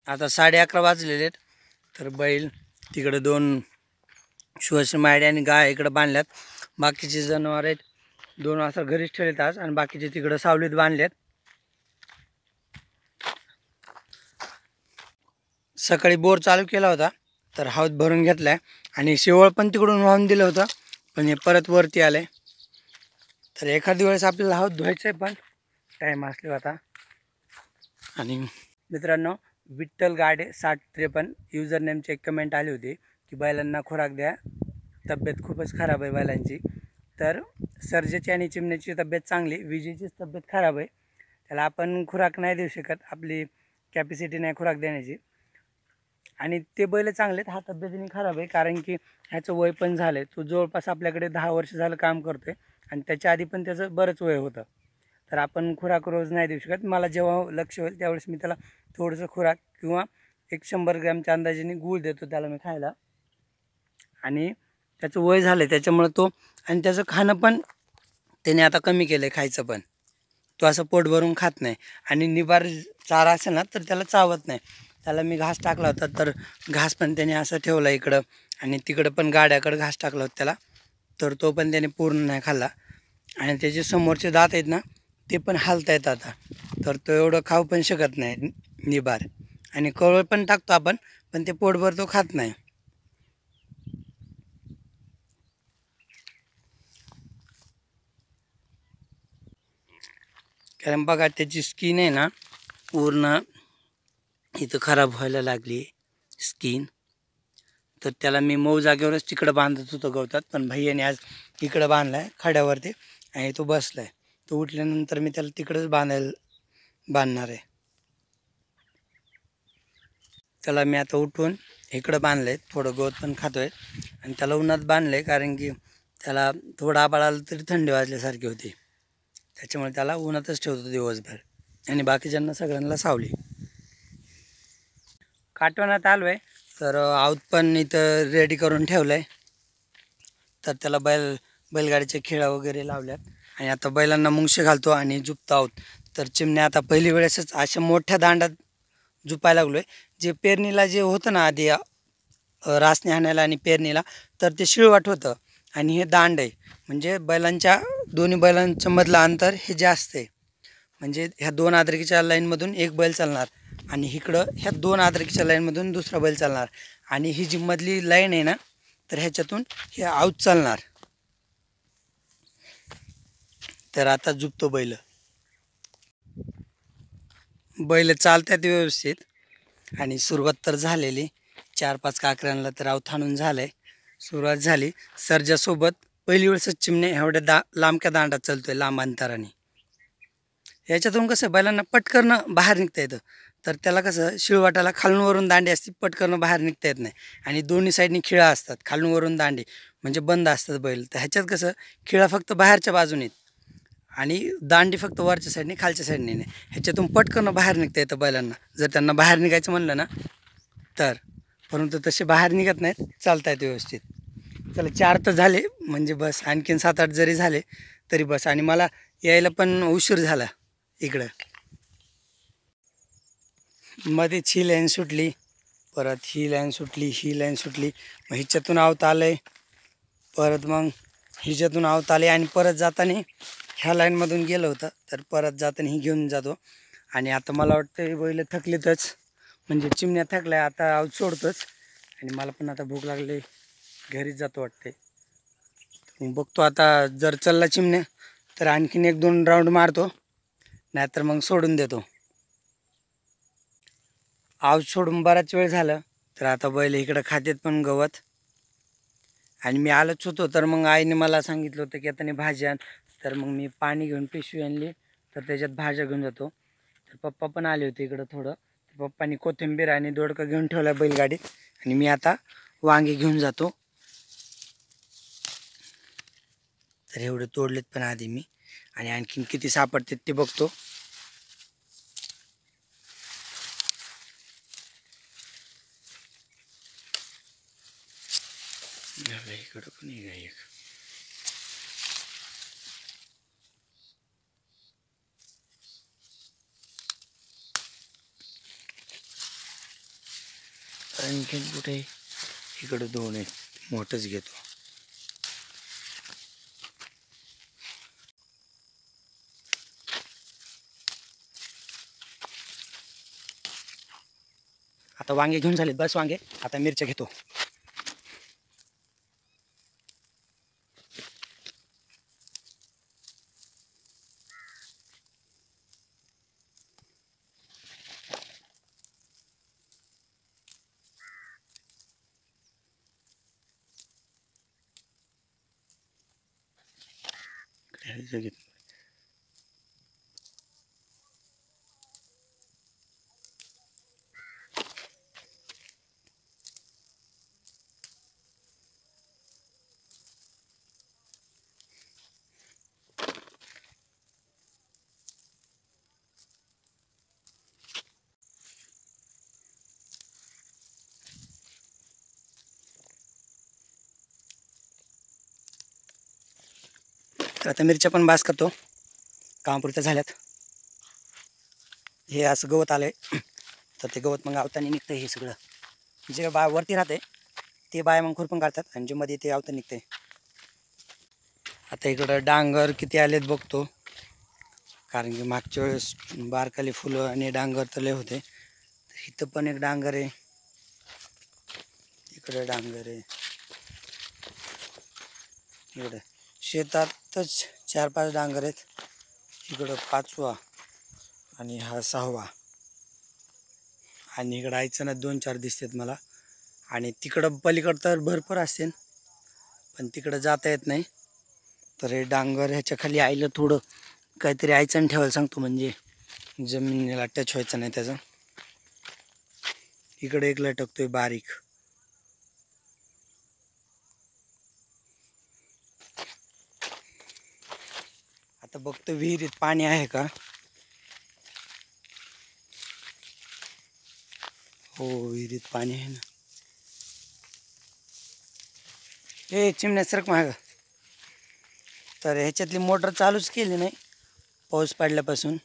आता 11:30 वाजलेले आहेत. तर बैल तिकडे 2 शुअरची मायडी आणि गाय इकडे बांधल्यात. बाकीचे जनावर आहेत 2 वाजता घरीच ठेवलेत आज आणि बाकीचे तिकडे सावलीत बांधलेत. सकाळी बोर चालू केला होता तर हौद भरून घेतलाय आणि शेवळ पण तिकडून वाहून दिलं होतं पण हे परत वरती आले. तर एखादी वेळेस आपल्याला हौद धुवायचं आहे पण टाईम असले आता. आणि मित्रांनो विठ्ठल गाडे 6053 युजर नेमची एक कमेंट आली होती की बैलांना खुराक द्या, तब्येत खूपच खराब आहे बैलांची. तर सर्जेची आणि चिमण्याची तब्येत चांगली, विजेचीच तब्येत खराब आहे. त्याला आपण खुराक नाही देऊ शकत, आपली कॅपॅसिटी नाही खुराक देण्याची. आणि ते बैल चांगले आहेत, हा तब्येतीने खराब आहे कारण की ह्याचं वय पण झालं आहे. तो जवळपास आपल्याकडे 10 वर्ष झालं काम करतो आहे आणि त्याच्या आधी पण त्याचं बरंच वय होतं. तर आपण खुराक रोज नाही देऊ शकत. मला जेव्हा लक्ष होईल त्यावेळेस मी त्याला थोडंसं खुराक किंवा 100 ग्रॅमच्या अंदाजाने गूळ देतो त्याला मी खायला. आणि त्याचं वय झालं आहे त्याच्यामुळं तो आणि त्याचं खाणं पण त्याने आता कमी केलं आहे खायचं पण. तो असं पोट भरून खात नाही आणि निबार चारा असेल ना तर त्याला चावत नाही. त्याला मी घास टाकला होता तर घास पण त्याने असं ठेवला इकडं आणि तिकडं पण गाड्याकडं घास टाकला होता त्याला, तर तो पण त्याने पूर्ण नाही खाल्ला. आणि त्याचे समोरचे दात आहेत ना ते पण हालता येत आता, तर तो एवढं खाऊ पण शकत नाही निबार. आणि कवळ पण टाकतो आपण पण ते पोटभर तो खात नाही. कारण बघा त्याची स्किन आहे ना पूर्ण इथं खराब व्हायला लागली स्किन. तर त्याला मी मऊ जागेवरच तिकडं बांधत होतो गवतात, पण भैयाने आज इकडं बांधला आहे खड्यावरती आणि तो बसला आहे. तो उठल्यानंतर मी त्याला तिकडंच बांधणार आहे. त्याला मी आता उठून इकडं बांधलं आहे, थोडं गवत पण खातो आहे आणि त्याला उन्हात बांधलं आहे कारण की त्याला थोडं आबाळ आलं तरी थंडी वाजल्यासारखी होती. त्याच्यामुळे त्याला उन्हातच ठेवतो दिवसभर आणि बाकीच्यांना सगळ्यांना सावली. काटवण्यात आलो आहे तर आऊत पण इथं रेडी करून ठेवलं आहे. तर त्याला बैलगाडीचे खेळा वगैरे लावल्यात आणि आता बैलांना मुंगशे घालतो आणि झुपतो आहोत. तर चिमण्या आता पहिली वेळेसच अशा मोठ्या दांडात झुपायला लागलो आहे. जे पेरणीला जे होतं ना आधी रासने हाणायला आणि पेरणीला, तर ते शिळवाट होतं आणि हे दांड आहे. म्हणजे दोन्ही बैलांच्या मधलं अंतर हे जास्त आहे. म्हणजे ह्या 2 आदरकीच्या लाईनमधून एक बैल चालणार आणि इकडं ह्या 2 आदरकीच्या लाईनमधून दुसरा बैल चालणार आणि ही जी मधली लाईन आहे ना तर ह्याच्यातून हे आऊत चालणार. तर आता झुपतो बैल चालतात व्यवस्थित आणि सुरुवात तर झालेली. 4-5 काकऱ्यांना तर आऊत हाणून झालंय, सुरुवात झाली. सर्जासोबत पहिली वेळेसच चिमणे एवढ्या लांबक्या दांडात चालतोय लांब अंतराने. याच्यातून कसं बैलांना पटकरनं बाहेर निघता येतं. तर त्याला कसं शिळवाटाला खालून वरून दांडी असते, पटकरनं बाहेर निघता येत नाही आणि दोन्ही साईडनी खिळा असतात, खालून वरून दांडी म्हणजे बंद असतात बैल. तर ह्याच्यात कसं खिळा फक्त बाहेरच्या बाजूने आणि दांडी फक्त वरच्या साईडने खालच्या साईडने नाही. ह्याच्यातून पटकन बाहेर निघता येतं बैलांना जर त्यांना बाहेर निघायचं म्हणलं ना तर. परंतु तसे बाहेर निघत नाहीत, चालता येत व्यवस्थित. चला 4 तर झाले म्हणजे बस, आणखीन 7-8 जरी झाले तरी बस. आणि मला यायला पण उशीर झाला इकडं. मध्येच ही लाईन सुटली, परत ही लाईन सुटली, ही लाईन सुटली, मग ह्याच्यातून आवत आलं आहे, परत मग हिच्यातून आवत आले आणि परत जाताना ह्या लाईनमधून गेलं होतं तर परत जाताना ही घेऊन जातो. आणि आता मला वाटतं बैल थकलीतच, म्हणजे चिमण्या थकल्या आता आऊत सोडतोच आणि मला पण आता भूक लागली, घरीच जातो वाटते. बघतो आता जर चलला चिमण्या तर आणखीन 1-2 राऊंड मारतो, नाहीतर मग सोडून देतो. आऊत सोडून बराच वेळ झालं तर आता बैल इकडं खातेत पण गवत. आणि मी आलोच होतो तर मग आईने मला सांगितलं होतं की आता भाज्या आण. तर मग मी पाणी घेऊन पिशवी आणली तर त्याच्यात भाज्या घेऊन जातो. तर पप्पा पण आले होते इकडं थोडं, तर पप्पांनी कोथिंबीर आणि दोडका घेऊन ठेवला बैलगाडीत आणि मी आता वांगे घेऊन जातो. तर एवढे तोडलेत पण आधी मी, आणि आणखीन किती सापडतात ते बघतो. इकडं पण एक आणखीन कुठे इकडं 2 आहेत, मोठंच घेतो. आता वांगे घेऊन झालेत, बस वांगे. आता मिरच्या घेतो. तर आता मिरच्या पण बास करतो, कामापुरत्या झाल्यात. हे असं गवत आलंय, तर ते गवत मग आवतानी निघतं. हे सगळं जे वरती राहते ते बाया मग खुरपून काढतात आणि जे मध्ये ते आवतं निघते. आता इकडं डांगर किती आलेत बघतो, कारण की मागच्या वेळेस बारकाली फुलं आणि डांगर तर लय होते. इथं पण एक डांगर आहे, इकडे डांगर आहे. इकडे शेतातच 4-5 डांगर आहेत. इकडं 5वा आणि हा 6वा. आणि इकडं आईचं ना 2-4 दिसतात मला. आणि तिकडं पलीकडं तर भरपूर असतील, पण तिकडं जाता येत नाही. तर हे डांगर ह्याच्या खाली आईला थोडं काहीतरी आयचण ठेवायला सांगतो, म्हणजे जमिनीला टच व्हायचं नाही त्याचं. इकडे एक लटकतोय बारीक. आता बघतो विहिरीत पाणी आहे का. हो, विहिरीत पाणी आहे ना. हे चिमण्या सरक मागं. तर ह्याच्यातली मोटर चालूच केली नाही पाऊस पडल्यापासून,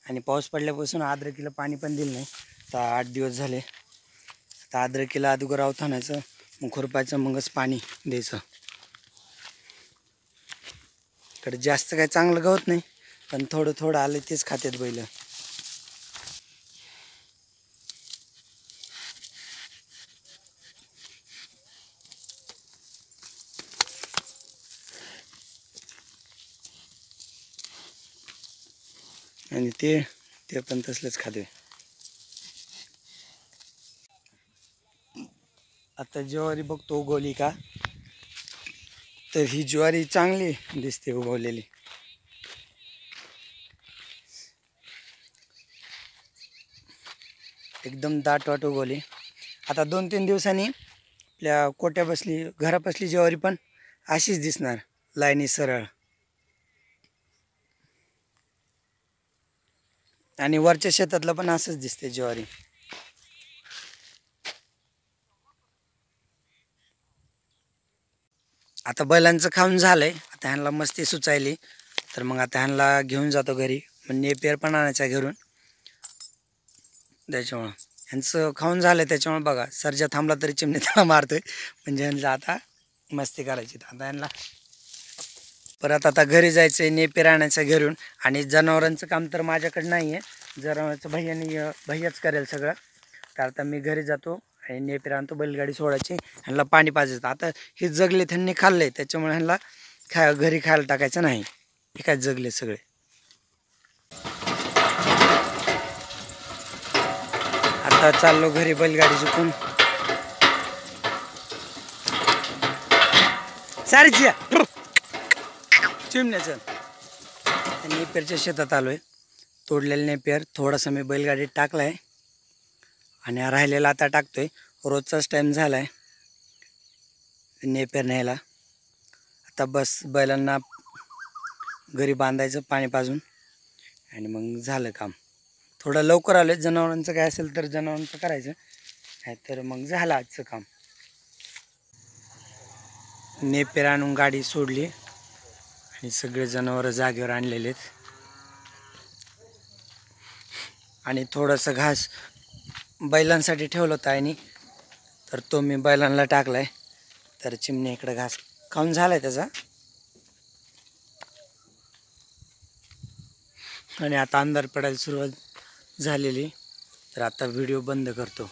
आणि पाऊस पडल्यापासून अद्रकीला पाणी पण दिलं नाही. तर 8 दिवस झाले. आता अद्रकीला अगोदर आवतानाचं, मग खुरपायचं, मगच पाणी द्यायचं. इकडे जास्त काही चांगलं गवत नाही, पण थोडं थोडं आलं तेच खातात बैल. आणि ते पण तसलंच खाते. आता ज्वारी बघतो उगवली का. तर ही ज्वारी चांगली दिसते उगवलेली. एकदम दाटवाट उगवली. आता 2-3 दिवसांनी आपल्या कोट्या बसली घरापसली ज्वारी पण अशीच दिसणार, लाईनी सरळ. आणि वरच्या शेतातलं पण असंच दिसते ज्वारी. आता बैलांचं खाऊन झालंय, आता ह्यांना मस्ती सुचायली. तर मग आता ह्यांना घेऊन जातो घरी. मग नेपियर पण आणायचा घरून. त्याच्यामुळं ह्यांचं खाऊन झालंय, त्याच्यामुळे बघा सर्जा थांबला तरी चिमणी त्याला मारतोय. म्हणजे ह्यांना आता मस्ती करायची. आता ह्यांना परत आता घरी जायचं आहे, नेपियर आणायचं घरून. आणि जनावरांचं काम तर माझ्याकडे नाही आहे, जनावरांचं भैयाच करेल सगळं. तर आता मी घरी जातो आणि नेपियर आणतो, बैलगाडी सोडायची, ह्यांना पाणी पाजायचं. आता हे जगले, त्यांनी खाल्ले, त्याच्यामुळे ह्यांना घरी खायला टाकायचं नाही. हे काय जगले सगळे. आता चाललो घरी बैलगाडी चुकून. सारीची चिमण्याचं. नेपियरच्या शेतात आलोय. तोडलेलं नेपियर थोडासा मी बैलगाडीत टाकलाय आणि राहिलेला आता टाकतोय. रोजचाच टाइम झालाय नेपियर न्यायला. आता बस बैलांना घरी बांधायचं पाणी पाजून, आणि मग झालं काम. थोडं लवकर आलोय. जनावरांचं काय असेल तर जनावरांचं करायचं, नाही तर मग झालं आजचं काम. नेपियर आणून गाडी सोडली आणि सगळे जनावर जागेवर आणलेले आहेत. आणि थोडंसं घास बैलांसाठी ठेवलं होतं आणि तर तो मी बैलांना टाकला आहे. तर चिमणी इकडे घास खाऊन झाला आहे त्याचा. आणि आता अंधार पडायला सुरुवात झालेली. तर आता व्हिडिओ बंद करतो.